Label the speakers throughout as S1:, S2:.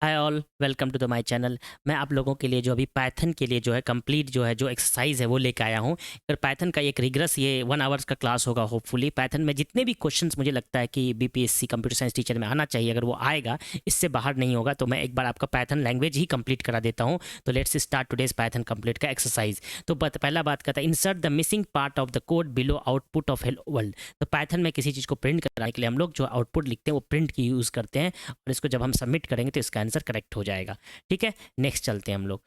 S1: Hi all, welcome to the my channel. मैं आप लोगों के लिए जो अभी पाइथन के लिए जो है कंप्लीट जो है जो एक्सरसाइज है वो लेके आया हूँ। फिर पाइथन का एक रिग्रेस ये 1 आवर्स का क्लास होगा। होपफुली पाइथन में जितने भी क्वेश्चंस मुझे लगता है कि बीपीएससी कंप्यूटर साइंस टीचर में आना चाहिए, अगर वो आएगा इससे बाहर नहीं होगा, तो मैं एक बार आपका पाइथन लैंग्वेज ही कंप्लीट करा देता हूँ। तो let's start today's Python complete का एक्सरसाइज। तो पहला बात करता है, insert the missing part of the code below output of hello world. तो पाइथन में किसी चीज़ को प्रिंट कराने के लिए हम लोग जो आउटपुट लिखते हैं वो प्रिंट की यूज़ करते हैं, और इसको जब हम सबमिट करेंगे तो इसका आंसर करेक्ट हो जाएगा। ठीक है, नेक्स्ट चलते हैं हम लोग।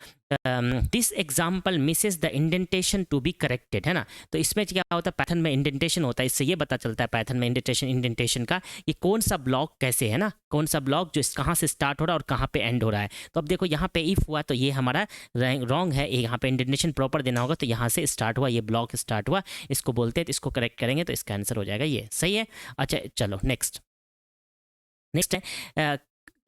S1: This example misses the indentation to be corrected, है ना। तो इसमें क्या होता है, पैथन में इंडेंटेशन होता है, इससे ये पता चलता है पैथन में इंडेंटेशन का कि कौन सा ब्लॉक कैसे है ना, कौन सा ब्लॉक जो कहाँ से स्टार्ट हो रहा है और कहाँ पे एंड हो रहा है। तो अब देखो यहाँ पे इफ हुआ तो ये हमारा रॉन्ग है, यहाँ पे इंडेंटेशन प्रॉपर देना होगा, तो यहाँ से स्टार्ट हुआ, ये ब्लॉक स्टार्ट हुआ, इसको बोलते हैं, तो इसको करेक्ट करेंगे तो इसका आंसर हो जाएगा ये। सही है। अच्छा चलो नेक्स्ट है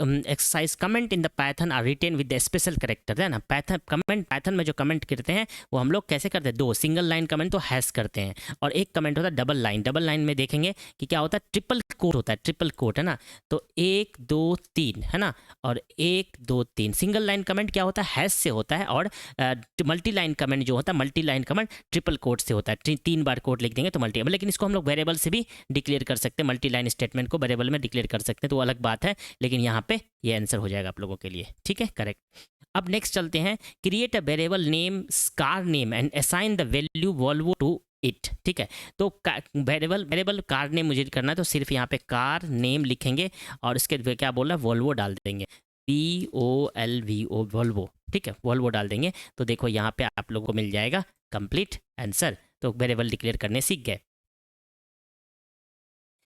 S1: exercise. Comment in the Python are written with the special character, है ना। पाइथन में जो कमेंट करते हैं वो हम लोग कैसे करते हैं, दो सिंगल लाइन कमेंट तो हैश करते हैं, और एक कमेंट होता है डबल लाइन। डबल लाइन में देखेंगे कि क्या होता है, ट्रिपल कोट होता है, ट्रिपल कोट, है ना। तो 1 2 3, है ना, और 1 2 3। सिंगल लाइन कमेंट क्या होता है, हैश से होता है, और मल्टी लाइन कमेंट जो होता है, multi line comment triple quote से होता है। 3 बार कोट लिख देंगे तो मल्टी, लेकिन इसको हम लोग वेरिएबल से भी डिक्लेयर कर सकते हैं, मल्टी लाइन स्टेटमेंट को वेरिएबल में डिक्लेयर कर सकते हैं, तो वो अलग बात है, लेकिन यहाँ पे ये आंसर हो जाएगा आप लोगों के लिए। ठीक है, करेक्ट। अब नेक्स्ट चलते हैं, create a variable name car name and assign the value Volvo to it. ठीक है, तो वेरिएबल कार नेम मुझे करना है, तो सिर्फ यहाँ पे कार नेम लिखेंगे और इसके क्या बोल रहा है, वॉल्वो डाल देंगे, VOLVO वॉल्वो। ठीक है, वॉल्वो डाल देंगे, तो देखो यहाँ पे आप लोगों को मिल जाएगा कंप्लीट आंसर। तो वेरिएबल डिक्लेयर करने सीख गए।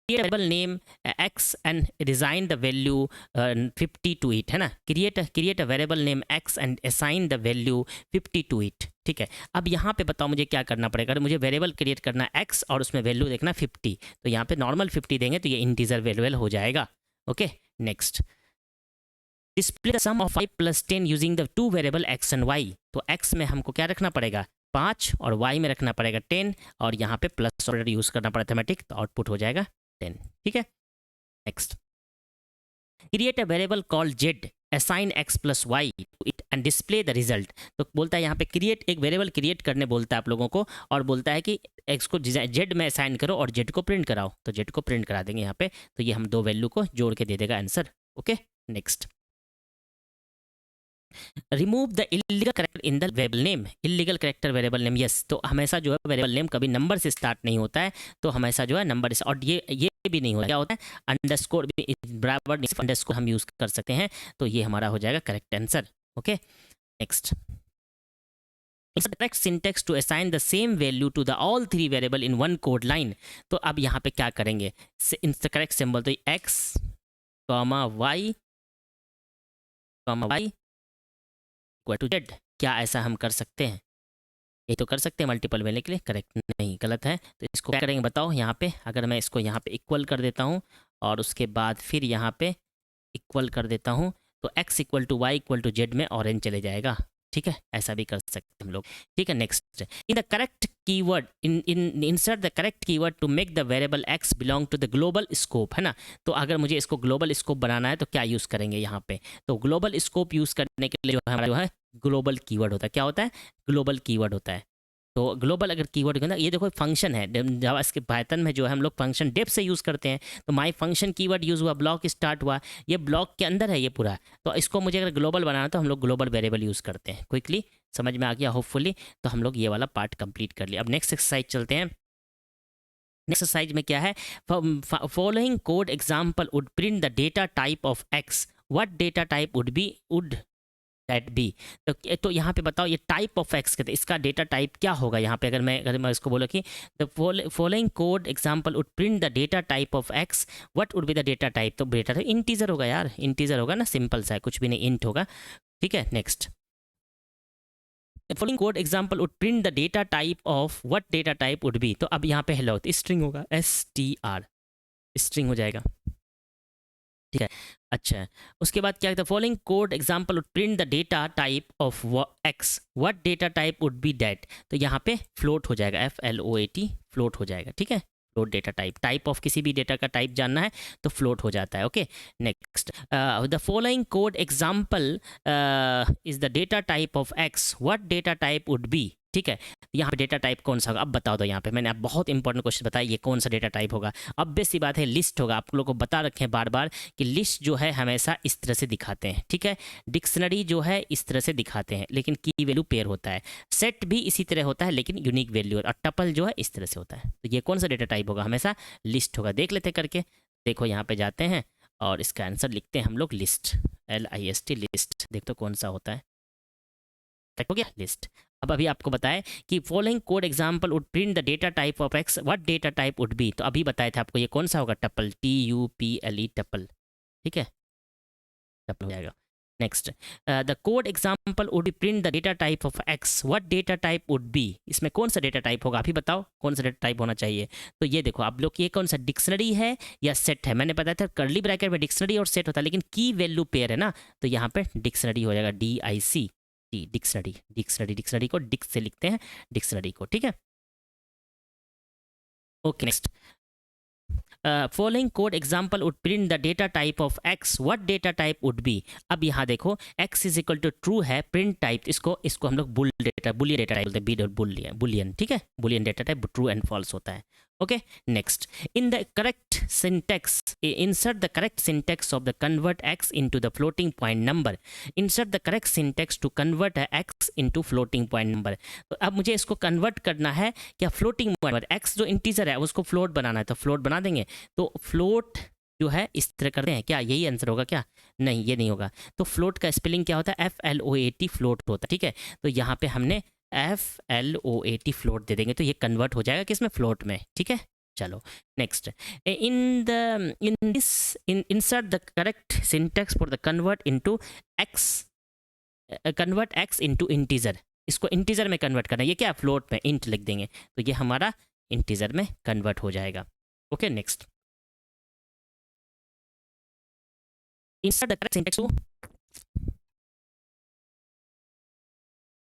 S1: Variable name x and resign the value 50 to it, है ना। Create a variable name x and assign the value 50 to it. ठीक है, अब यहाँ पे बताओ मुझे क्या करना पड़ेगा। मुझे वेरिएबल क्रिएट करना है x और उसमें वैल्यू देखना 50, तो यहाँ पे नॉर्मल 50 देंगे तो ये इंटीजर वेरिएबल हो जाएगा। Okay, next. Display the sum of 5 plus 10 using the two variable x and y। तो x में हमको क्या रखना पड़ेगा, 5, और y में रखना पड़ेगा 10, और यहाँ पे प्लस ऑर्डर यूज करना पड़ा मैथमेटिक, तो आउटपुट हो जाएगा 10। ठीक है, next. Create a variable called z, assign x plus y to it and display the result. तो बोलता है यहाँ पे क्रिएट, एक वेरिएबल क्रिएट करने बोलता है आप लोगों को, और बोलता है कि x को z में असाइन करो और z को प्रिंट कराओ, तो z को प्रिंट करा देंगे यहाँ पे, तो ये हम दो वैल्यू को जोड़ के दे देगा answer. Okay, next. Remove the illegal character in the variable name. Illegal character variable name, yes, तो हमेशा जो है वेरिएबल नेम कभी नंबर से स्टार्ट नहीं होता है, तो हमेशा जो है नंबर से, और ये भी नहीं होता, क्या होता है, अंडरस्कोर भी बराबर अंडरस्कोर हम यूज कर सकते हैं, तो ये हमारा हो जाएगा correct answer. Okay, next. It's the correct syntax to assign the same value to the all three variable in one code line। तो अब यहाँ पे क्या करेंगे, इन द करेक्ट सिंबल, तो x, y, equal to z, क्या ऐसा हम कर सकते हैं, ये तो कर सकते हैं मल्टीपल वैल्यू के लिए, करेक्ट नहीं, गलत है। तो इसको क्या करेंगे बताओ, यहाँ पे अगर मैं इसको यहाँ पे इक्वल कर देता हूँ और उसके बाद फिर यहाँ पे इक्वल कर देता हूँ, तो x equal to y equal to z में ऑरेंज चले जाएगा। ठीक है, ऐसा भी कर सकते हैं हम लोग। ठीक है, next. In the correct keyword in insert the correct keyword to make the variable x belong to the global scope, है ना। तो अगर मुझे इसको ग्लोबल स्कोप बनाना है तो क्या यूज़ करेंगे यहाँ पे, तो ग्लोबल स्कोप यूज़ करने के लिए जो हमारा जो है ग्लोबल कीवर्ड होता है, क्या होता है, ग्लोबल कीवर्ड होता है। तो ग्लोबल अगर कीवर्ड ना, ये देखो फंक्शन है जावा इसके पाइथन में जो है हम लोग फंक्शन डेफ से यूज़ करते हैं, तो माई फंक्शन कीवर्ड यूज़ हुआ, ब्लॉक स्टार्ट हुआ, ये ब्लॉक के अंदर है ये पूरा, तो इसको मुझे अगर ग्लोबल बनाना तो हम लोग ग्लोबल वेरिएबल यूज़ करते हैं। क्विकली समझ में आ गया होपफुली, तो हम लोग ये वाला पार्ट कंप्लीट कर लिया। अब नेक्स्ट एक्सरसाइज चलते हैं। नेक्स्ट एक्सरसाइज में क्या है, following code example would print the data type of x, what data type would that be. तो यहाँ पे बताओ ये टाइप ऑफ एक्स कहते हैं, इसका डेटा टाइप क्या होगा यहाँ पे, अगर मैं इसको बोला कि the following code example would print the data type of x, what would be the data type, तो डेटा टाइप इंटीजर होगा यार, इंटीजर होगा ना, सिंपल सा है, कुछ भी नहीं, इंट होगा। ठीक है, next. Following code example would print the data type of what data type would B, तो अब यहाँ पे हेलो तो स्ट्रिंग होगा, STR, स्ट्रिंग हो जाएगा। ठीक है, अच्छा, उसके बाद क्या, following code example would print the data type of x, what data type would B that, तो यहाँ पे फ्लोट हो जाएगा, FLOAT, फ्लोट हो जाएगा। ठीक है, फ्लोट डेटा टाइप ऑफ किसी भी डेटा का टाइप जानना है तो फ्लोट हो जाता है। Okay next, the following code example is the data type of x, what data type would B. ठीक है, यहाँ पे डेटा टाइप कौन सा होगा अब बताओ। तो यहाँ पे मैंने आप बहुत इंपॉर्टेंट क्वेश्चन बताया, ये कौन सा डेटा टाइप होगा। अब बेसी बात है लिस्ट होगा। आप लोगों को बता रखे हैं बार बार कि लिस्ट जो है हमेशा इस तरह से दिखाते हैं। ठीक है, डिक्शनरी जो है इस तरह से दिखाते हैं लेकिन की वैल्यू पेयर होता है। सेट भी इसी तरह होता है लेकिन यूनिक वैल्यू, और टपल जो है इस तरह से होता है। तो ये कौन सा डेटा टाइप होगा, हमेशा लिस्ट होगा। देख लेते करके, देखो यहाँ पे जाते हैं और इसका आंसर लिखते हैं हम लोग लिस्ट, LIST लिस्ट। देख तो कौन सा होता है, हो गया लिस्ट। अब अभी आपको बताएं कि following code example would print the data type of x, what data type would B. तो अभी बताए थे आपको ये कौन सा होगा, टपल, TUPLE टपल। ठीक है, टपल हो जाएगा। Next, the code example would print the data type of x, what data type would B. इसमें कौन सा डेटा टाइप होगा, अभी बताओ कौन सा डेटा टाइप होना चाहिए। तो ये देखो आप लोग, ये कौन सा डिक्शनरी है या सेट है। मैंने बताया था करली ब्रैकेट में डिक्शनरी और सेट होता है लेकिन की वैल्यू पेयर है ना, तो यहाँ पे डिक्शनरी हो जाएगा, DIC डिक्शनरी। डिक्शनरी को डिक्स से लिखते हैं, डिक्शनरी को। ठीक है, okay next, following code example would print the data type of x, what data type would be. अब यहाँ देखो x is equal to true है, प्रिंट टाइप इसको हम लोग बुलियन डेटा टाइप बोलते हैं, बुलियन। ठीक है, Boolean data type true and false होता है। Okay next, in the correct syntax insert the correct syntax of the convert x into the floating point number, insert the correct syntax to convert x into floating point number। तो अब मुझे इसको convert करना है क्या, floating point, x जो integer है उसको फ्लोट बनाना है, तो फ्लोट बना देंगे। तो फ्लोट जो है इस तरह करते हैं, क्या यही आंसर होगा क्या, नहीं ये नहीं होगा। तो फ्लोट का स्पेलिंग क्या होता है, FLOAT फ्लोट होता है। ठीक है, तो यहाँ पे हमने FLOAT फ्लोट दे देंगे तो ये कन्वर्ट हो जाएगा किसमें, फ्लोट में। ठीक है, चलो next, insert the correct syntax for the convert x into integer। इसको इंटीजर में कन्वर्ट करना है, ये क्या फ्लोट में इंट लिख देंगे तो ये हमारा इंटीजर में कन्वर्ट हो जाएगा। Okay next, insert the correct syntax to,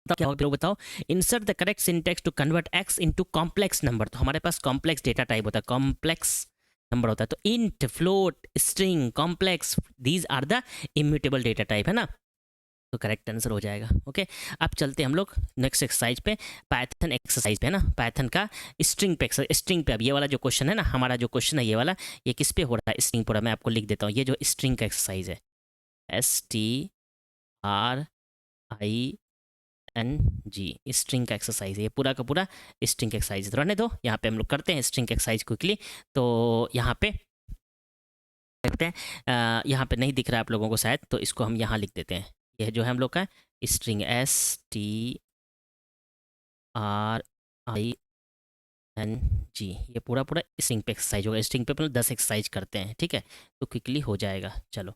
S1: क्या होगा बताओ, insert the correct syntax to convert x into complex number. तो हमारे पास कॉम्प्लेक्स डेटा टाइप होता है, कॉम्प्लेक्स नंबर होता है। तो int, float, string, complex, these are the immutable data type, है ना, तो करेक्ट आंसर हो जाएगा। ओके, अब चलते हम लोग नेक्स्ट एक्सरसाइज पे, पाइथन एक्सरसाइज पे, है ना, पाइथन का स्ट्रिंग पे। स्ट्रिंग पे अब ये वाला जो क्वेश्चन है ना, हमारा जो क्वेश्चन है ये वाला, ये किस पे हो रहा है, स्ट्रिंग पूरा मैं आपको लिख देता हूँ। ये जो स्ट्रिंग का एक्सरसाइज है, STRING, स्ट्रिंग का एक्सरसाइज है ये पूरा का पूरा, स्ट्रिंग का एक्सरसाइज। तो रहने दो, यहाँ पे हम लोग करते हैं स्ट्रिंग का एक्सरसाइज क्विकली। तो यहाँ पे देखते हैं, यहाँ पे नहीं दिख रहा है आप लोगों को शायद, तो इसको हम यहाँ लिख देते हैं। यह जो है हम लोग का स्ट्रिंग STRING, ये पूरा पूरा स्ट्रिंग पे एक्सरसाइज होगा। स्ट्रिंग पे अपन 10 एक्सरसाइज करते हैं। ठीक है, तो क्विकली हो जाएगा। चलो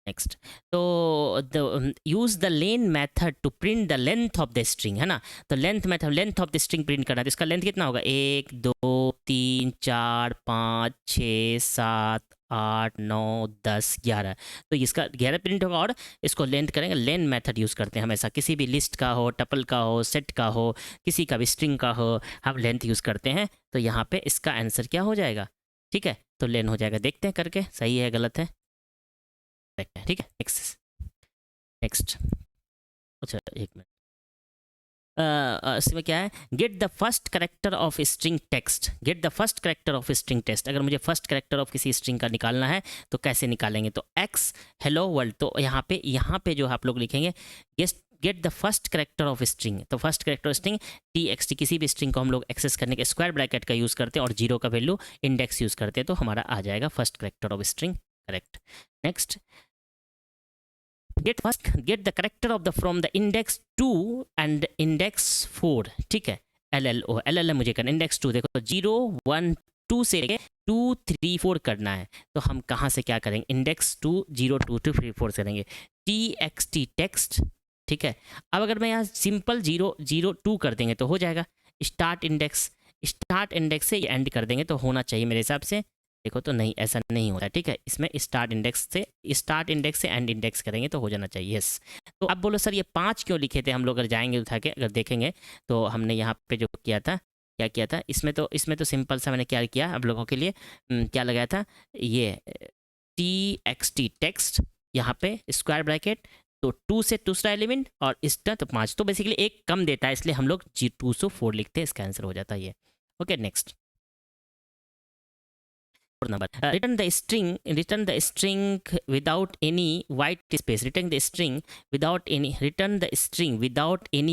S1: नेक्स्ट, तो use the len method to print the length of the string, है ना। तो length method, length of the string print करना है, तो इसका लेंथ कितना होगा, 1 2 3 4 5 6 7 8 9 10 11। तो इसका 11 प्रिंट होगा और इसको लेंथ करेंगे। लेन मेथड यूज़ करते हैं हमेशा, किसी भी लिस्ट का हो, टपल का हो, सेट का हो, किसी का भी स्ट्रिंग का हो, हम लेंथ यूज़ करते हैं। तो यहाँ पे इसका आंसर क्या हो जाएगा, ठीक है, तो लेन हो जाएगा। देखते हैं करके सही है गलत है, ठीक है। नेक्स्ट, अच्छा एक मिनट, इसमें क्या है, get the first character of string text, get the first character of string text. अगर मुझे फर्स्ट करेक्टर ऑफ किसी स्ट्रिंग का निकालना है तो कैसे निकालेंगे, तो एक्स हेलो वर्ल्ड, तो यहाँ पे जो आप लोग लिखेंगे get the first character of string. तो फर्स्ट करेक्टर स्ट्रिंग TXT, किसी भी स्ट्रिंग को हम लोग एक्सेस करने के स्क्वायर ब्रैकेट का यूज़ करते हैं और 0 का वैल्यू इंडेक्स यूज़ करते हैं, तो हमारा आ जाएगा first character of string, correct. Next, get the character of the from the index 2 and index 4, ठीक है, LL मुझे करना, index 2 देखो 0 1 2 से 2 3 4 करना है। तो हम कहाँ से क्या करेंगे, इंडेक्स 2 0 2 2 3 4 से करेंगे, TXT टेक्स्ट, ठीक है। अब अगर मैं यहाँ सिंपल 0 0 2 कर देंगे तो हो जाएगा। स्टार्ट इंडेक्स से एंड कर देंगे तो होना चाहिए मेरे हिसाब से, देखो तो नहीं, ऐसा नहीं होता, ठीक है। इसमें स्टार्ट इंडेक्स से एंड इंडेक्स करेंगे तो हो जाना चाहिए, यस। तो अब बोलो सर ये 5 क्यों लिखे थे हम लोग, अगर जाएंगे उठा के अगर देखेंगे तो हमने यहाँ पे जो किया था क्या किया था इसमें तो सिंपल सा मैंने क्या किया आप लोगों के लिए, क्या लगाया था, ये txt टेक्स्ट, यहाँ पे स्क्वायर ब्रैकेट, तो 2 से दूसरा एलिमेंट और इसका तो 5, तो बेसिकली एक कम देता है इसलिए हम लोग G2 से 4 लिखते हैं, इसका आंसर हो जाता है ये। Okay next number. Return the string without any white space. Return the string without any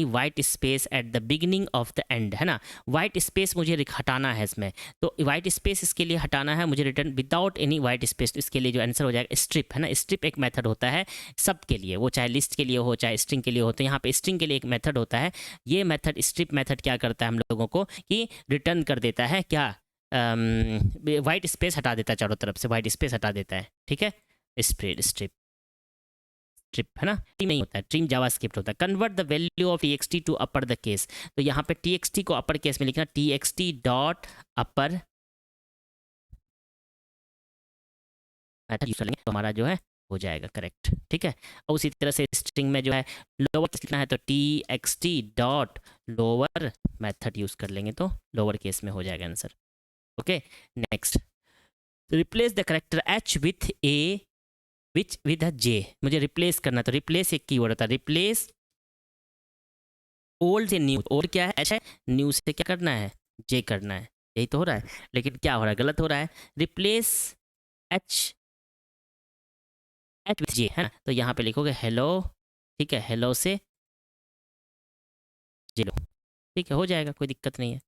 S1: white space at the beginning of the end, है ना। white space मुझे हटाना है इसमें, तो white space इसके लिए हटाना है मुझे, return without any white space, इसके लिए जो आंसर हो जाएगा स्ट्रिप, है ना। स्ट्रिप एक मेथड होता है सब के लिए, वो चाहे लिस्ट के लिए हो चाहे स्ट्रिंग के लिए हो, तो यहाँ पे स्ट्रिंग के लिए एक मेथड होता है। ये मेथड स्ट्रिप मेथड क्या करता है हम लोगों को कि रिटर्न कर देता है क्या, वाइट स्पेस हटा देता है, चारों तरफ से वाइट स्पेस हटा देता है, ठीक है। स्ट्रिप है ना, ट्रिम नहीं होता है, ट्रिम जावास्क्रिप्ट होता है। Convert the value of txt to upper the case, तो यहाँ पे txt को अपर केस में लिखना, txt डॉट अपर मेथड यूज करेंगे तो हमारा जो है हो जाएगा करेक्ट, ठीक है। और उसी तरह से स्ट्रिंग में जो है लोअर केस लिखना है तो txt dot lower method use कर लेंगे तो लोअर केस में हो जाएगा answer. Okay next, replace the character h with a with a j, मुझे रिप्लेस करना, तो रिप्लेस एक कीवर्ड होता है, रिप्लेस ओल्ड से न्यू, ओल्ड क्या है h है, न्यू से क्या करना है j करना है, यही तो हो रहा है, लेकिन क्या हो रहा है गलत हो रहा है, रिप्लेस h विथ j, है ना। तो यहाँ पे लिखोगे हेलो, ठीक है, हेलो से j लो, ठीक है, हो जाएगा, कोई दिक्कत नहीं है।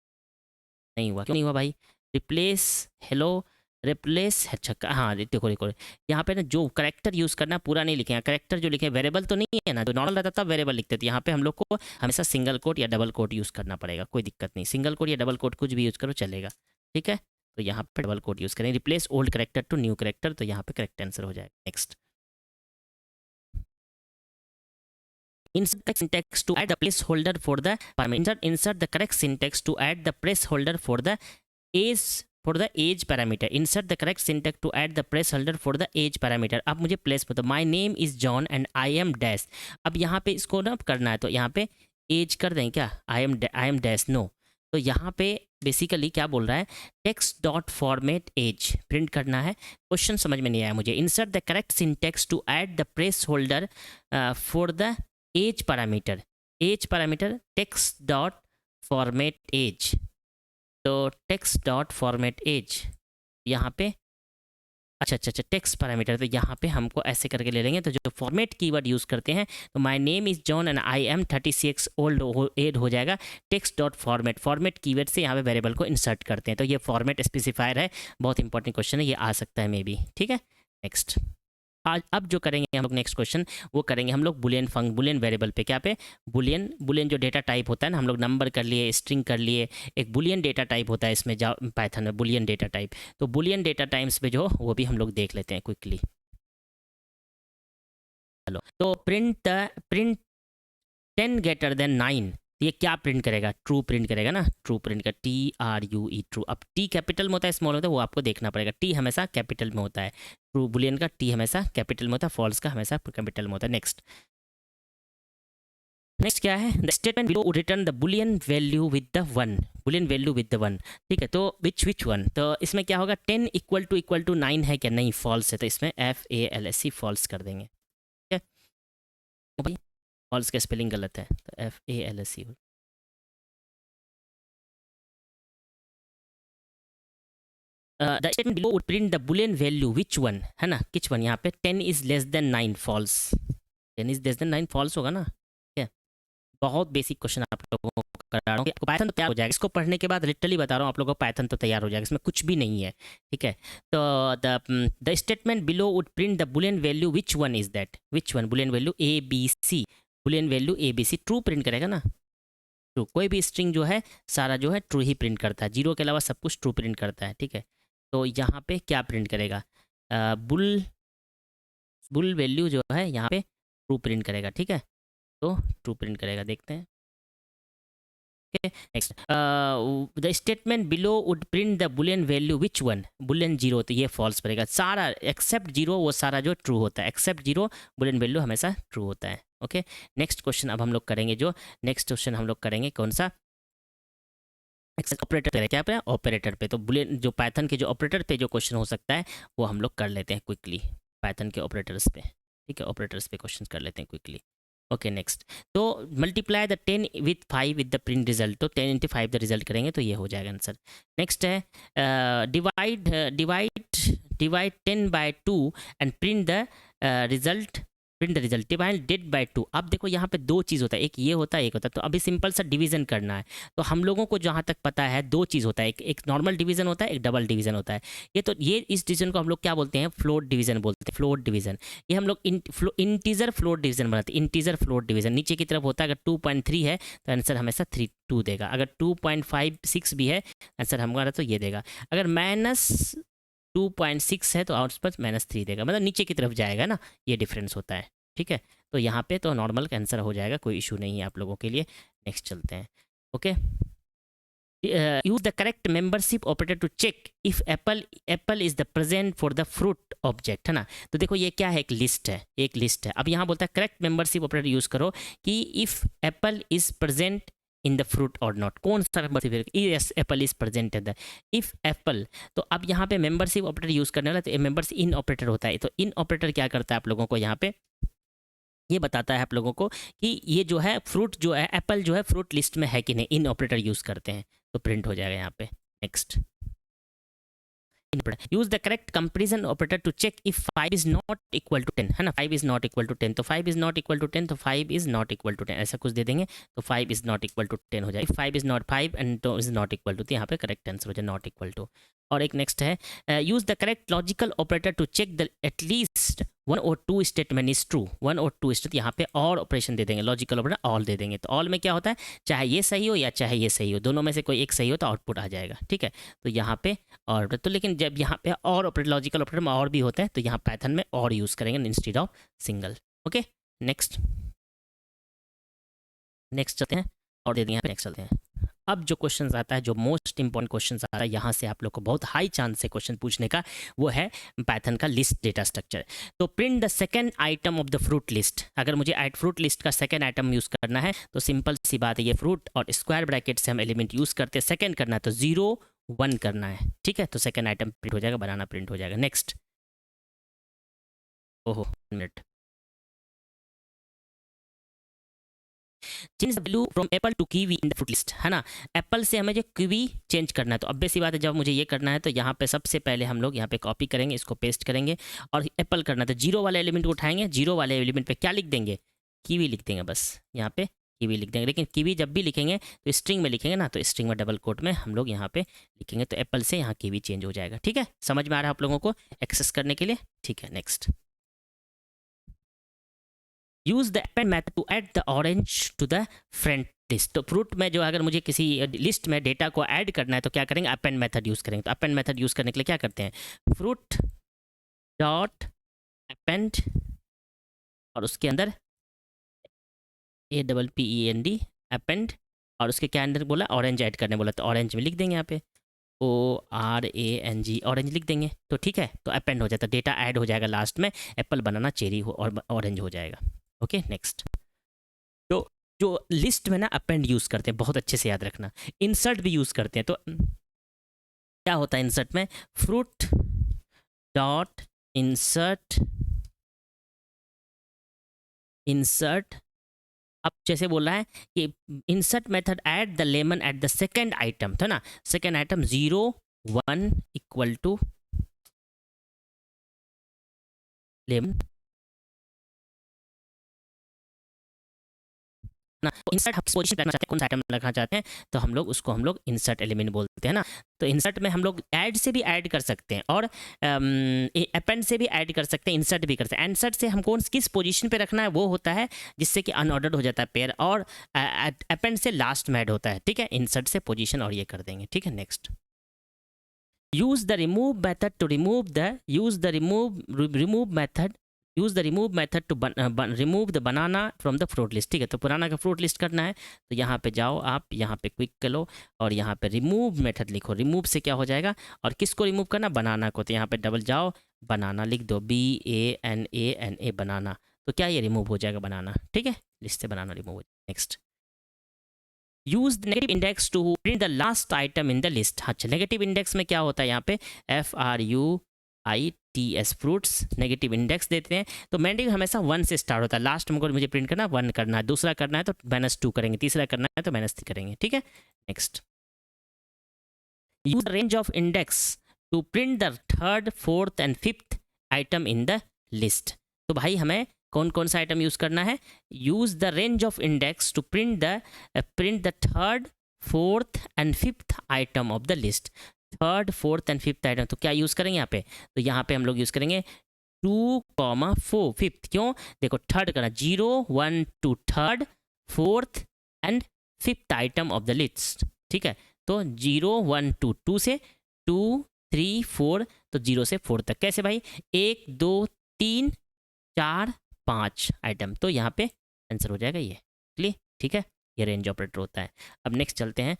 S1: नहीं हुआ, क्यों नहीं हुआ भाई, रिप्लेस हेलो, रिप्लेस अच्छा हाँ देखो देखो यहाँ पे ना जो करेक्टर यूज़ करना पूरा नहीं लिखे, करेक्टर जो लिखे वेरिएबल तो नहीं है ना, तो नॉर्मल रहता था वेरिएबल लिखते थे, यहाँ पे हम लोग को हमेशा सिंगल कोट या डबल कोट यूज़ करना पड़ेगा, कोई दिक्कत नहीं, सिंगल कोट या डबल कोट कुछ भी यूज़ करो चलेगा, ठीक है। तो यहाँ पे डबल कोट यूज़ करें, replace old character to new character, तो यहाँ पे करेक्ट आंसर हो जाएगा। Next, insert the syntax to add the placeholder for the parameter. Insert the correct syntax to add the placeholder for the age parameter. Insert the correct syntax to add the placeholder for the age parameter. अब मुझे place बताओ, my name is John and I am dash, अब यहाँ पे इसको ना करना है तो यहाँ पे एज कर दें क्या, I am dash नो, तो यहाँ पे बेसिकली क्या बोल रहा है, text dot format age print करना है। क्वेश्चन समझ में नहीं आया मुझे। Insert the correct syntax to add the placeholder for the age parameter text dot format age, तो टेक्स्ट डॉट फॉर्मेट एज यहाँ पे अच्छा टेक्स्ट पैरामीटर, तो यहाँ पे हमको ऐसे करके ले लेंगे, तो जो फॉर्मेट कीवर्ड यूज़ करते हैं तो my name is John and I am 36 old add हो जाएगा, टेक्स्ट डॉट फॉर्मेट कीवर्ड से यहाँ पे वेरिएबल को इंसर्ट करते हैं, तो ये फॉर्मेट स्पेसिफायर है, बहुत इंपॉर्टेंट क्वेश्चन है, ये आ सकता है मे बी, ठीक है। नेक्स्ट, आज अब जो करेंगे हम लोग नेक्स्ट क्वेश्चन वो करेंगे हम लोग बुलियन वेरिएबल पे, क्या पे बुलियन जो डेटा टाइप होता है ना, हम लोग नंबर कर लिए, स्ट्रिंग कर लिए, एक बुलियन डेटा टाइप होता है इसमें पाइथन में बुलियन डेटा टाइप, तो बुलियन डेटा टाइप्स पे जो वो भी हम लोग देख लेते हैं क्विकली। चलो, तो प्रिंट 10 ग्रेटर देन 9, ये क्या प्रिंट करेगा, ट्रू प्रिंट करेगा ना, ट्रू प्रिंट कर, TRUE ट्रू। अब टी कैपिटल में होता है स्मॉल होता है वो आपको देखना पड़ेगा, टी हमेशा कैपिटल में होता है, ट्रू बुलियन का टी हमेशा कैपिटल में होता है, फॉल्स का हमेशा कैपिटल में होता है। नेक्स्ट क्या है, the statement below return the Boolean value with the one, ठीक है, तो विच वन, तो इसमें क्या होगा, 10 इक्वल टू 9 है क्या, नहीं फॉल्स है, तो इसमें FALSE फॉल्स कर देंगे, ठीक है। फॉल्स का स्पेलिंग गलत है, तो FALSE। The statement below would print the Boolean value which one, है ना, किच वन, यहाँ पे 10 is less than 9 false, 10 is less than 9 false होगा ना, ठीक है। बहुत बेसिक क्वेश्चन आप लोगों को करा रहा हूँ, पाइथन तो तैयार हो जाएगा, इसको पढ़ने के बाद लिटरली बता रहा हूँ आप लोगों को, पाइथन तो तैयार हो जाएगा, इसमें कुछ भी नहीं है, ठीक है। तो the statement below would print the Boolean value which one is that, which one, Boolean value ABC, Boolean value ABC true print करेगा ना, ट्रू, कोई भी स्ट्रिंग जो है सारा जो है ट्रू ही प्रिंट करता है, जीरो के अलावा सब कुछ ट्रू प्रिंट करता है, ठीक है। तो यहाँ पे क्या प्रिंट करेगा, बुल वैल्यू जो है यहाँ पे ट्रू प्रिंट करेगा, ठीक है, तो ट्रू प्रिंट करेगा, देखते हैं। Next, the statement below would print the Boolean value which one, Boolean zero, तो ये फॉल्स पड़ेगा, सारा एक्सेप्ट जीरो वो सारा जो ट्रू होता है, एक्सेप्ट जीरो बुलियन वैल्यू हमेशा ट्रू होता है। ओके, नेक्स्ट क्वेश्चन अब हम लोग करेंगे, जो नेक्स्ट क्वेश्चन हम लोग करेंगे कौन सा, ऑपरेटर पे क्या पे ऑपरेटर पे, तो बुलियन जो पाइथन के जो ऑपरेटर पे जो क्वेश्चन हो सकता है वो हम लोग कर लेते हैं क्विकली पाइथन के ऑपरेटर्स पे, ठीक है, ऑपरेटर्स पे क्वेश्चन कर लेते हैं क्विकली। ओके नेक्स्ट, तो multiply the 10 with 5 with the print result, तो 10 इंटू 5 द रिजल्ट करेंगे तो ये हो जाएगा आंसर। नेक्स्ट है divide divide divide 10 by 2 and print the result, print the result divided by 2। अब देखो यहाँ पे दो चीज़ होता है, एक ये होता है एक होता है, तो अभी सिंपल सा डिवीजन करना है। तो हम लोगों को जहाँ तक पता है दो चीज़ होता है, एक नॉर्मल डिवीजन होता है, एक डबल डिवीजन होता है। ये इस डिवीजन को हम लोग क्या बोलते हैं, फ्लोट डिवीजन बोलते हैं, फ्लोट डिवीजन। ये हम लोग इंटीजर फ्लोट डिवीजन बनाते हैं, इंटीजर फ्लोट डिवीजन। नीचे की तरफ होता है अगर 2.3 है तो आंसर हमेशा 2 देगा, अगर 2.56 भी है आंसर हमारा तो ये देगा, अगर -2.6 है तो आउटपुट -3 देगा, मतलब नीचे की तरफ जाएगा ना, ये डिफरेंस होता है, ठीक है। तो यहाँ पे तो नॉर्मल का आंसर हो जाएगा, कोई इशू नहीं है आप लोगों के लिए। नेक्स्ट चलते हैं। Okay, use the correct membership operator to check if apple is the present for the fruit object, है ना। तो देखो ये क्या है, एक लिस्ट है, एक लिस्ट है। अब यहाँ बोलता है करेक्ट मेंबरशिप ऑपरेटर यूज करो कि if Apple is present in the fruit और नॉट, कौन सा membership, yes Apple is present in the, if Apple. तो अब यहाँ पे मेंबरशिप ऑपरेटर यूज करने वाला, तो मेंबर्स इन ऑपरेटर होता है। तो इन ऑपरेटर क्या करता है आप लोगों को यहाँ पे ये बताता है आप लोगों को कि ये जो है फ्रूट जो है एप्पल जो है फ्रूट लिस्ट में है कि नहीं, इन ऑपरेटर यूज करते हैं तो प्रिंट हो जाएगा यहाँ पे। Next, use the correct comparison operator to check if 5 is not equal to 10, है ना, 5 इज नॉट इक्वल टू 10, तो 5 इज नॉट इक्वल टू 10, तो 5 इज नॉट इक्वल टू 10 ऐसा कुछ दे देंगे, तो 5 इज नॉट इक्वल टू 10 हो जाए। 5 इज नॉट 5 एंड तो इज नॉट इक्वल टू, तो यहाँ पे करेक्ट आंसर हो जाए नॉट इक्वल टू। और एक नेक्स्ट है use the correct logical operator to check the at least 1 और 2 स्टेटमेंट इज ट्रू, 1 और 2 स्टेट, यहाँ पे और ऑपरेशन दे देंगे, लॉजिकल ऑपरेटर ऑल दे देंगे। तो ऑल में क्या होता है, चाहे ये सही हो या चाहे ये सही हो, दोनों में से कोई एक सही हो तो आउटपुट आ जाएगा, ठीक है। तो यहाँ पे और, तो लेकिन जब यहाँ पे और ऑपरेटर लॉजिकल ऑपरेटर में और भी होते हैं तो यहाँ पाइथन में और यूज़ करेंगे instead of single. Okay next, next चलते हैं और दे दिए यहाँ पे, नेक्स्ट चलते हैं। अब जो क्वेश्चन आता है, जो मोस्ट इंपॉर्टेंट क्वेश्चन आता है, यहाँ से आप लोग को बहुत हाई चांस है क्वेश्चन पूछने का, वो है पाइथन का लिस्ट डेटा स्ट्रक्चर। तो print the second item of the fruit list, अगर मुझे फ्रूट लिस्ट का सेकंड आइटम यूज़ करना है तो सिंपल सी बात है, ये फ्रूट और स्क्वायर ब्रैकेट से हम एलिमेंट यूज़ करते हैं, सेकंड करना है तो 0 1 करना है, ठीक है। तो सेकंड आइटम प्रिंट हो जाएगा, बनाना प्रिंट हो जाएगा। नेक्स्ट, ओहो minute, change the value from apple to kiwi in the fruit list, है ना। एप्पल से हमें जो कीवी चेंज करना है, तो अब सी बात है जब मुझे ये करना है तो यहाँ पे सबसे पहले हम लोग यहाँ पे कॉपी करेंगे, इसको पेस्ट करेंगे और एप्पल करना है तो 0 वाले एलिमेंट को उठाएंगे, 0 वाले एलिमेंट पे क्या लिख देंगे, कीवी लिख देंगे, बस यहाँ पे कीवी लिख देंगे। लेकिन कीवी जब भी लिखेंगे तो स्ट्रिंग में लिखेंगे ना, तो स्ट्रिंग में डबल कोट में हम लोग यहाँ पे लिखेंगे, तो एप्पल से यहाँ कीवी चेंज हो जाएगा, ठीक है। समझ में आ रहा है आप लोगों को एक्सेस करने के लिए, ठीक है। Next, use the append method to add the orange to the front list. तो फ्रूट में जो अगर मुझे किसी लिस्ट में डेटा को ऐड करना है तो क्या करेंगे, append मेथड यूज करेंगे। तो append मेथड यूज करने के लिए क्या करते हैं, फ्रूट डॉट append और उसके अंदर APPEND append और उसके क्या अंदर बोला, ऑरेंज ऐड करने बोला, तो ऑरेंज में लिख देंगे यहाँ पे ORANG, ऑरेंज लिख देंगे, तो ठीक है। तो append हो जाता है, डेटा ऐड हो जाएगा लास्ट में, एप्पल बनाना चेरी हो और ऑरेंज हो जाएगा। ओके नेक्स्ट, तो जो लिस्ट में ना अपेंड यूज करते हैं, बहुत अच्छे से याद रखना, इंसर्ट भी यूज करते हैं। तो क्या होता है इंसर्ट में, फ्रूट डॉट इंसर्ट, इंसर्ट अब जैसे बोल रहा है कि insert method add the lemon at the second item, था ना, second item 0 1 equal to lemon ना। इंसर्ट हम पोजीशन रखना चाहते हैं, कौन सा आइटम रखना चाहते हैं, तो हम लोग उसको हम लोग इंसर्ट एलिमेंट बोलते हैं ना। तो इंसर्ट में हम लोग ऐड से भी ऐड कर सकते हैं और अपेंड से भी ऐड कर सकते हैं, इंसर्ट भी कर सकते हैं। इंसर्ट से हम कौन किस पोजीशन पे रखना है वो होता है जिससे कि अनऑर्डर्ड हो जाता है पेयर, और अपेंड से लास्ट में ऐड होता है, ठीक है। इंसर्ट से पोजीशन और ये कर देंगे, ठीक है। Next, use the remove method to remove the remove method use the remove method to remove the banana from the fruit list, ठीक है। तो पुराना का फ्रूट लिस्ट करना है तो यहाँ पे जाओ आप, यहाँ पे क्विक कर लो और यहाँ पे रिमूव मेथड लिखो। रिमूव से क्या हो जाएगा, और किसको रिमूव करना, बनाना को, तो यहाँ पे डबल जाओ, बनाना लिख दो, BANANA बनाना, तो क्या ये रिमूव हो जाएगा बनाना, ठीक है। लिस्ट से बनाना रिमूव हो जाएगा। Next, use the negative index to print the last item in the list. अच्छा, नेगेटिव इंडेक्स में क्या होता है यहाँ पे, FRUITS फ्रूट्स नेगेटिव इंडेक्स देते हैं। तो नेगेटिव हमेशा 1 से स्टार्ट होता है, लास्ट में मुझे प्रिंट करना 1 करना है, दूसरा करना है तो -2 करेंगे, तीसरा करना है तो -3 करेंगे, ठीक है। Next, use the range of index to print the third, fourth and fifth item in the list. तो भाई हमें कौन कौन सा आइटम यूज करना है, use the range of index to print the third, fourth and fifth item of the list. Third, fourth and fifth item, तो क्या यूज करेंगे यहाँ पे, तो यहाँ पे हम लोग यूज करेंगे 2, 4 फिफ्थ। क्यों, देखो थर्ड करना 0, 1 to third, fourth and fifth item of the list, ठीक है। तो 0, 1 टू 2 से 2, 3, 4, तो 0 से 4 तक। कैसे भाई, 1, 2, 3, 4, 5 आइटम, तो यहाँ पे आंसर हो जाएगा ये, क्लियर, ठीक है। ये रेंज ऑपरेटर होता है। अब नेक्स्ट चलते हैं,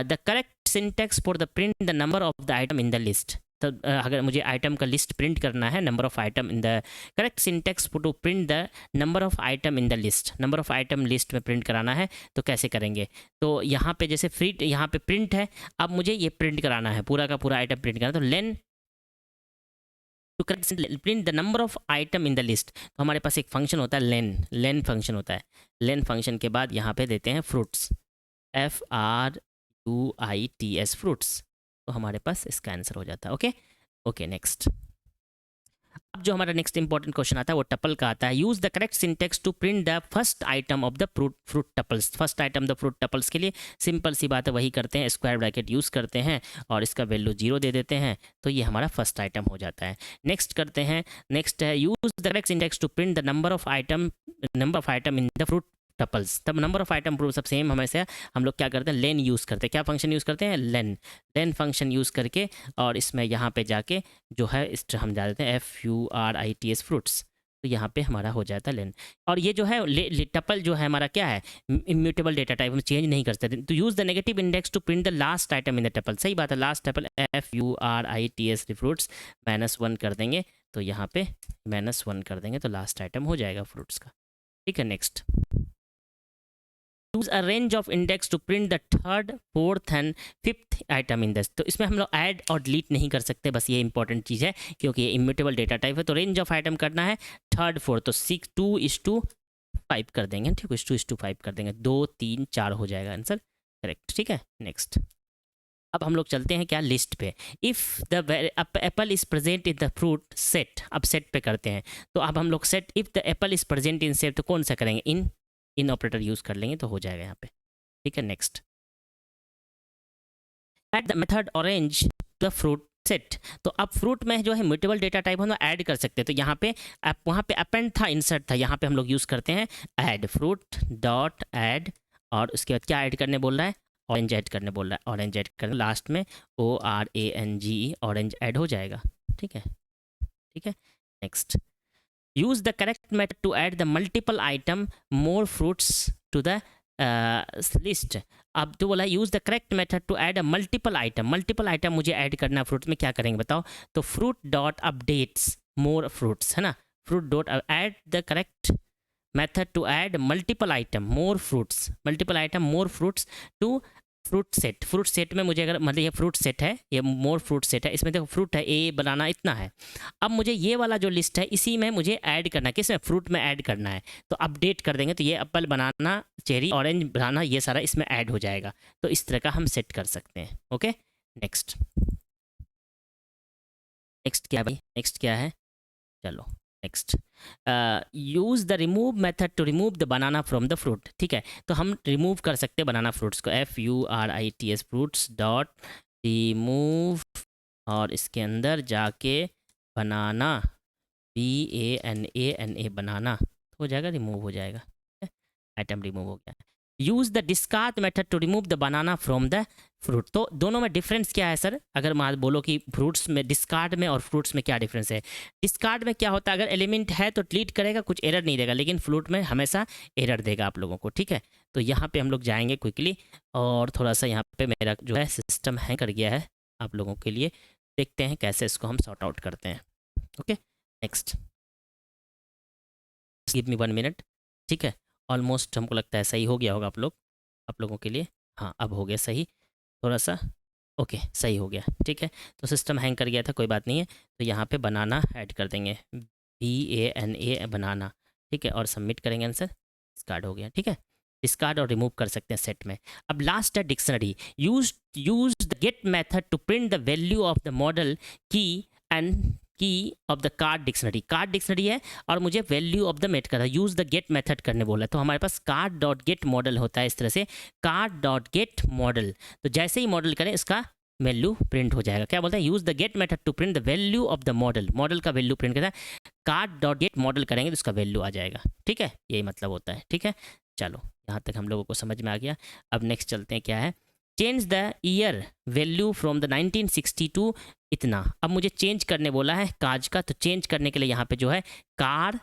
S1: the correct syntax for the print the number of the item in the list. तो अगर मुझे आइटम का लिस्ट प्रिंट करना है, number of item in the correct syntax to print the number of item in the list, number of item list में print कराना है तो कैसे करेंगे। तो यहाँ पे जैसे फ्री, यहाँ पे प्रिंट है, अब मुझे ये प्रिंट कराना है, पूरा का पूरा आइटम प्रिंट कराना, तो len to correct print the number of item in the list. तो हमारे पास एक फंक्शन होता है लेन फंक्शन होता है। लेन फंक्शन के बाद यहाँ पे देते हैं फ्रूट्स, FRUITS फ्रूट्स, तो हमारे पास इसका आंसर हो जाता है। Okay next. अब जो हमारा नेक्स्ट इंपॉर्टेंट क्वेश्चन आता है वो टपल का आता है। Use the correct syntax to print the first item of the fruit tuples. First item the fruit tuples के लिए सिंपल सी बात है, वही करते हैं, स्क्वायर ब्रैकेट यूज करते हैं और इसका वैल्यू 0 दे देते हैं, तो ये हमारा फर्स्ट आइटम हो जाता है। नेक्स्ट करते हैं, नेक्स्ट है use the correct syntax to print the number of item in the fruit tuples. तब नंबर ऑफ आइटम प्रूफ सब सेम हमेशा हम लोग क्या करते हैं, लेन यूज़ करते हैं। क्या फंक्शन यूज़ करते हैं, लेन फंक्शन यूज़ करके, और इसमें यहाँ पे जाके जो है इस हम जा देते हैं FURITS फ्रूट्स, तो यहाँ पे हमारा हो जाता है लेन। और ये जो है टपल जो है हमारा क्या है, इम्यूटेबल डेटा टाइप, हम चेंज नहीं कर सकते। तो use the negative index to print the last item in the tuple. सही बात है, लास्ट टपल FURITS फ्रूट्स -1 कर देंगे, तो यहाँ पे -1 कर देंगे तो लास्ट आइटम हो जाएगा फ्रूट्स का, ठीक है। Next, use a range of index to print the third, fourth and fifth item in this. तो इसमें हम लोग ऐड और डिलीट नहीं कर सकते, बस ये इंपॉर्टेंट चीज़ है क्योंकि ये इम्यूटेबल डेटा टाइप है। तो रेंज ऑफ आइटम करना है थर्ड, फोर्थ, तो 2:5 कर देंगे, ठीक है, 2:5 कर देंगे, 2, 3, 4 हो जाएगा आंसर करेक्ट, ठीक है। नेक्स्ट, अब हम लोग चलते हैं क्या, लिस्ट पे। If the Apple is present in the fruit set, अब सेट पे करते हैं। तो अब हम लोग set, if the Apple is present in set, तो कौन सा करेंगे, इन ऑपरेटर यूज कर लेंगे तो हो जाएगा यहाँ पे, ठीक है। Next, at the method orange the fruit set. तो अब फ्रूट में जो है म्यूटेबल डेटा टाइप हम लोग ऐड कर सकते हैं। तो यहाँ पे वहाँ पे अपेंड था, इंसर्ट था, यहाँ पे हम लोग यूज़ करते हैं ऐड, फ्रूट डॉट ऐड, और उसके बाद क्या ऐड करने बोल रहा है, ऑरेंज ऐड करने बोल रहा है, ऑरेंज ऐड करने, लास्ट में ORANGE ऑरेंज ऐड हो जाएगा, ठीक है, ठीक है। Next, use the correct method to add the multiple item more fruits to the list। अब तो बोला use the correct method to add a multiple item मुझे ऐड करना फ्रूट में, क्या करेंगे बताओ। तो fruit dot updates more fruits, है ना, fruit dot add the correct method to add multiple item more fruits to fruit set में मुझे, अगर मतलब ये फ्रूट सेट है, ये मोर फ्रूट सेट है, इसमें देखो फ्रूट है, ए बनाना इतना है। अब मुझे ये वाला जो लिस्ट है इसी में मुझे ऐड करना है, किस में, फ्रूट में ऐड करना है। तो अपडेट कर देंगे, तो ये एप्पल बनाना, चेरी ऑरेंज बनाना, ये सारा इसमें ऐड हो जाएगा। तो इस तरह का हम सेट कर सकते हैं। ओके, नेक्स्ट क्या भाई, नेक्स्ट क्या है, चलो next, use the remove method to remove the banana from the fruit. ठीक है, तो हम रिमूव कर सकते हैं बनाना फ्रूट्स को, FURITS फ्रूट्स डॉट रिमूव, और इसके अंदर जाके बनाना, BANANA बनाना, हो जाएगा, रिमूव हो जाएगा, आइटम रिमूव हो गया। Use the discard method to remove the banana from the fruit. तो दोनों में डिफरेंस क्या है सर, अगर मान बोलो कि फ्रूट्स में, डिस्कार्ड में और फ्रूट्स में क्या डिफरेंस है। डिस्कार्ड में क्या होता है, अगर एलिमेंट है तो डिलीट करेगा, कुछ एरर नहीं देगा, लेकिन फ्रूट में हमेशा एरर देगा आप लोगों को। ठीक है, तो यहाँ पे हम लोग जाएंगे क्विकली, और थोड़ा सा यहाँ पे मेरा जो है सिस्टम हैंग कर गया है आप लोगों के लिए, देखते हैं कैसे इसको हम सॉर्ट आउट करते हैं। Okay, next, give me 1 minute. ठीक है, ऑलमोस्ट हमको लगता है सही हो गया होगा आप लोगों के लिए। हाँ अब हो गया सही, थोड़ा सा ओके सही हो गया, ठीक है। तो सिस्टम हैंग कर गया था, कोई बात नहीं है। तो यहाँ पे बनाना ऐड कर देंगे, BANA बनाना, ठीक है, और सबमिट करेंगे आंसर, डिस्कार्ड हो गया, ठीक है। डिस्कार्ड और रिमूव कर सकते हैं सेट में। अब लास्ट है dictionary. Use the get method to print the value of the model key and key of the card dictionary. Card dictionary है और मुझे वैल्यू ऑफ द मेट कर रहा है, यूज द गेट मेथड करने बोला है। तो हमारे पास कार्ड डॉट गेट मॉडल होता है इस तरह से, कार्ड डॉट गेट मॉडल। तो जैसे ही मॉडल करें इसका वैल्यू प्रिंट हो जाएगा। क्या बोलते हैं, use the get method to print the value of the model, model का वैल्यू प्रिंट करता है। कार्ड डॉट गेट मॉडल करेंगे तो उसका वैल्यू आ जाएगा, ठीक है, यही मतलब होता है, ठीक है। चलो यहाँ तक हम लोगों को समझ में आ गया। अब नेक्स्ट चलते हैं, क्या है, change the year value from the 1962 इतना। अब मुझे चेंज करने बोला है काज का, तो चेंज करने के लिए यहाँ पे जो है कार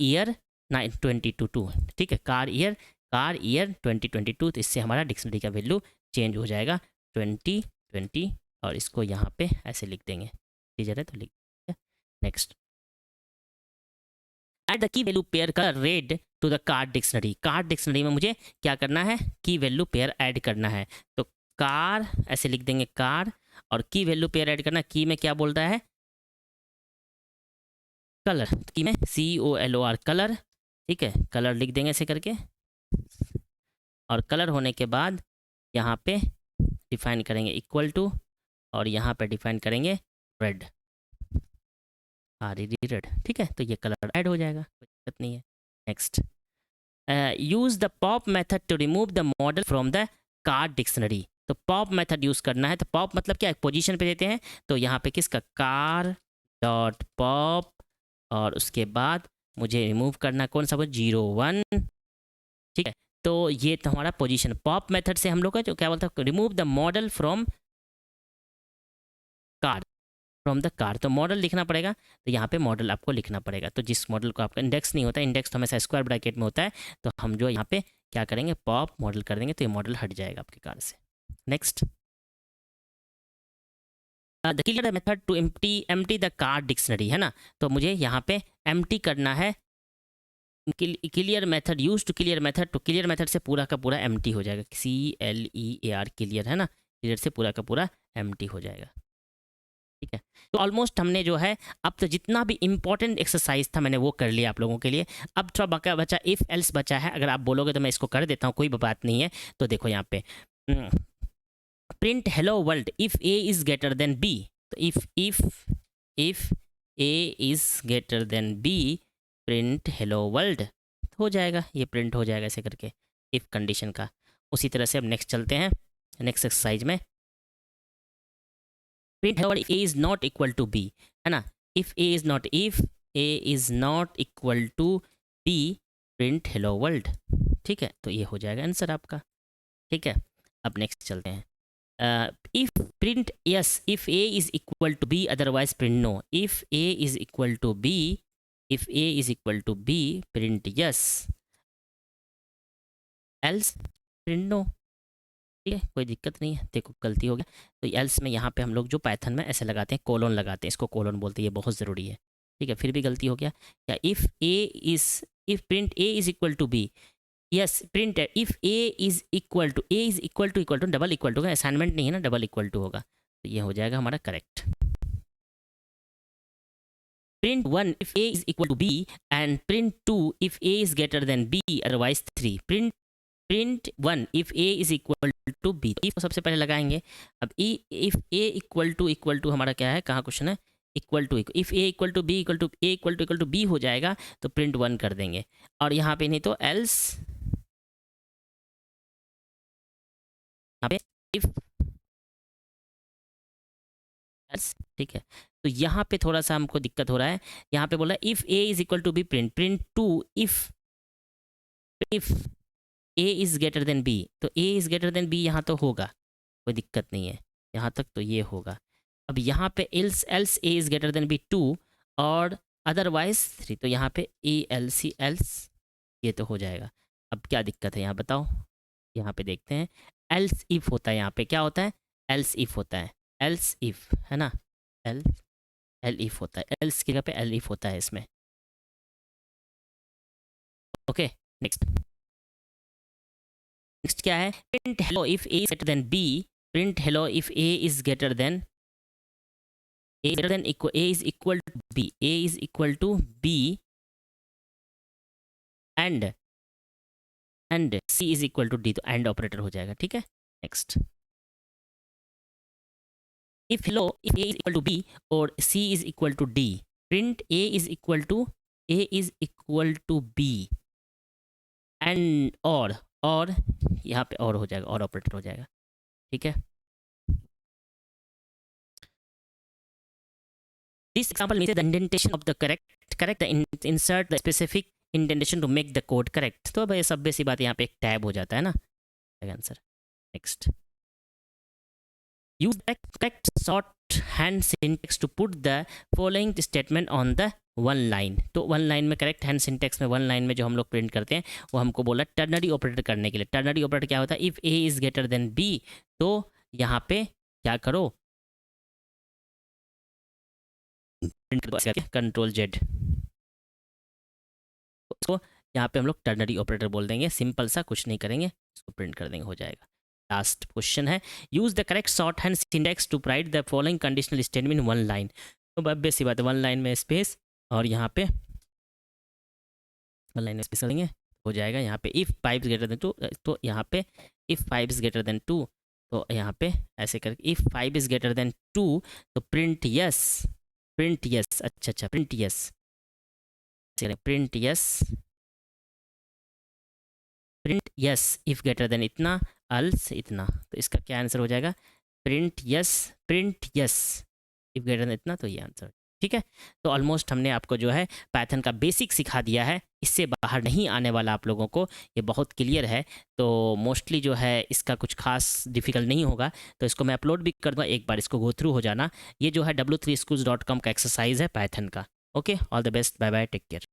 S1: ईयर 2022, ठीक है, कार ईयर 2022। तो इससे हमारा डिक्शनरी का वैल्यू चेंज हो जाएगा 2020, और इसको यहाँ पे ऐसे लिख देंगे, टीचर है तो लिख next. Add the key value pair का red to the card dictionary. Card dictionary में मुझे क्या करना है, की वैल्यू पेयर ऐड करना है। तो कार ऐसे लिख देंगे कार, और की वैल्यू पेयर ऐड करना, की में क्या बोल रहा है, कलर, की में COLOR कलर, ठीक है, कलर लिख देंगे ऐसे करके। और कलर होने के बाद यहाँ पे डिफाइन करेंगे इक्वल टू, और यहाँ पे डिफाइन करेंगे रेड, रेड, ठीक है। तो ये कलर ऐड हो जाएगा, कोई दिक्कत नहीं है। Next, use the pop method to remove the model from the card dictionary. तो पॉप मेथड यूज करना है। तो पॉप मतलब क्या है, पोजीशन पे देते हैं। तो यहाँ पे किसका, कार डॉट पॉप, और उसके बाद मुझे रिमूव करना कौन सा, वो 01, ठीक है। तो ये तो हमारा पोजीशन, पॉप मेथड से हम लोग का जो क्या बोलता है, remove the model from car, from the car. तो मॉडल लिखना पड़ेगा, तो यहाँ पे मॉडल आपको लिखना पड़ेगा। तो जिस मॉडल को आपका इंडेक्स नहीं होता, इंडेक्स तो हमेशा स्क्वायर ब्रैकेट में होता है, तो हम जो यहाँ पे क्या करेंगे, पॉप मॉडल कर देंगे, तो ये मॉडल हट जाएगा आपके कार से। Next, the clear method to empty the card dictionary, है ना। तो मुझे यहाँ पे एम्प्टी करना है, clear method, use to clear method, तो क्लियर मेथड से पूरा का पूरा एम्प्टी हो जाएगा, CLEAR क्लियर, है ना, क्लियर से पूरा का पूरा एम्प्टी हो जाएगा, ठीक है। तो ऑलमोस्ट हमने जो है, अब तो जितना भी इंपॉर्टेंट एक्सरसाइज था मैंने वो कर लिया आप लोगों के लिए। अब थोड़ा बका बचा इफ एल्स बचा है, अगर आप बोलोगे तो मैं इसको कर देता हूँ, कोई बात नहीं है। तो देखो यहाँ पे print hello world if A is greater than B। तो if A is greater than B, print hello world हो जाएगा, ये प्रिंट हो जाएगा ऐसे करके इफ कंडीशन का। उसी तरह से अब नेक्स्ट चलते हैं, नेक्स्ट एक्सरसाइज में, print hello world A is not equal to B, है ना। If A is not equal to B, print hello world, ठीक है। तो ये हो जाएगा आंसर आपका, ठीक है। अब नेक्स्ट चलते हैं, if print yes if A is equal to B, otherwise print no। if A is equal to B, print yes, else print no, ठीक है, कोई दिक्कत नहीं है। देखो गलती हो गया, तो एल्स में यहाँ पे हम लोग जो पाइथन में ऐसे लगाते हैं, कोलोन लगाते हैं, इसको कोलोन बोलते हैं, ये बहुत ज़रूरी है, ठीक है। फिर भी गलती हो गया, क्या if print A is equal to B, yes print if A is equal to double equal to, assignment नहीं है ना, डबल इक्वल टू होगा, तो ये हो जाएगा हमारा correct. Print 1 if A is equal to B, and print 2 if A is greater than B, otherwise 3। Print 1 if A is equal to B, if को सबसे पहले लगाएंगे। अब इफ A इक्वल टू हमारा क्या है, कहाँ क्वेश्चन है, equal to, if A equal to B equal to B हो जाएगा, तो प्रिंट 1 कर देंगे। और यहाँ पे नहीं तो एल्स, यहाँ पे इफ एल्स, ठीक है। तो यहाँ पे थोड़ा सा हमको दिक्कत हो रहा है, यहाँ पे बोला if A is equal to B, print 2 if A is greater than B। तो A is greater than B यहाँ तो होगा, कोई दिक्कत नहीं है, यहाँ तक तो ये होगा। अब यहाँ पे else A is greater than B 2, और अदरवाइज 3, तो यहाँ पे एल्स ये तो हो जाएगा। अब क्या दिक्कत है यहाँ बताओ, यहाँ पे देखते हैं, एल्स इफ होता है, यहाँ पे क्या होता है, एल्स इफ होता है, एल्स इफ, है ना, एल इफ होता है, एल्स की जगह पे एल इफ होता है इसमें, ओके। नेक्स्ट, नेक्स्ट क्या है, print hello if A is greater than B, print hello if A is greater than A is equal to B, A is equal to B and C is equal to D, तो and operator हो जाएगा, ठीक है। Next, if hello if A is equal to B और C is equal to D, print A is equal to B and और यहाँ पे और हो जाएगा, और ऑपरेटर हो जाएगा, ठीक है। This example means the indentation of the correct insert the specific indentation to make the code correct. तो भाई सब बेसी बात यहाँ पे एक टैब हो जाता है ना answer. Next, use the correct shorthand syntax to put the following statement on the one line. तो वन लाइन में करेक्ट हैंड सिंटेक्स में वन लाइन में जो हम लोग प्रिंट करते हैं वो हमको बोला टर्नरी ऑपरेटर करने के लिए। टर्नरी ऑपरेटर क्या होता है, if A is greater than B, तो यहाँ पे क्या करो, प्रिंट करके कंट्रोल जेड, उसको यहाँ पे हम लोग टर्नरी ऑपरेटर बोल देंगे, सिंपल सा, कुछ नहीं करेंगे, इसको प्रिंट कर देंगे, हो जाएगा। लास्ट क्वेश्चन है, use the correct short hand syntax to write the following conditional statement in one line. तो बेसिक बात है, वन लाइन में स्पेस और यहाँ पे वन लाइन में स्पेस देंगे, हो जाएगा। यहाँ पे इफ 5 इज ग्रेटर देन 2, तो यहाँ पे इफ 5 इज ग्रेटर देन 2, तो यहाँ पे ऐसे करके इफ 5 इज ग्रेटर देन 2, तो प्रिंट यस, अच्छा print yes, print yes if greater than इतना अल्स इतना, तो इसका क्या आंसर हो जाएगा, print yes if greater than इतना, तो ये आंसर, ठीक है। तो ऑलमोस्ट हमने आपको जो है पाइथन का बेसिक सिखा दिया है, इससे बाहर नहीं आने वाला आप लोगों को, ये बहुत क्लियर है। तो मोस्टली जो है इसका कुछ खास डिफिकल्ट नहीं होगा, तो इसको मैं अपलोड भी कर दूँगा, एक बार इसको गो थ्रू हो जाना। ये जो है w3schools.com का एक्सरसाइज है पाइथन का। Okay, all the best, bye bye, take care.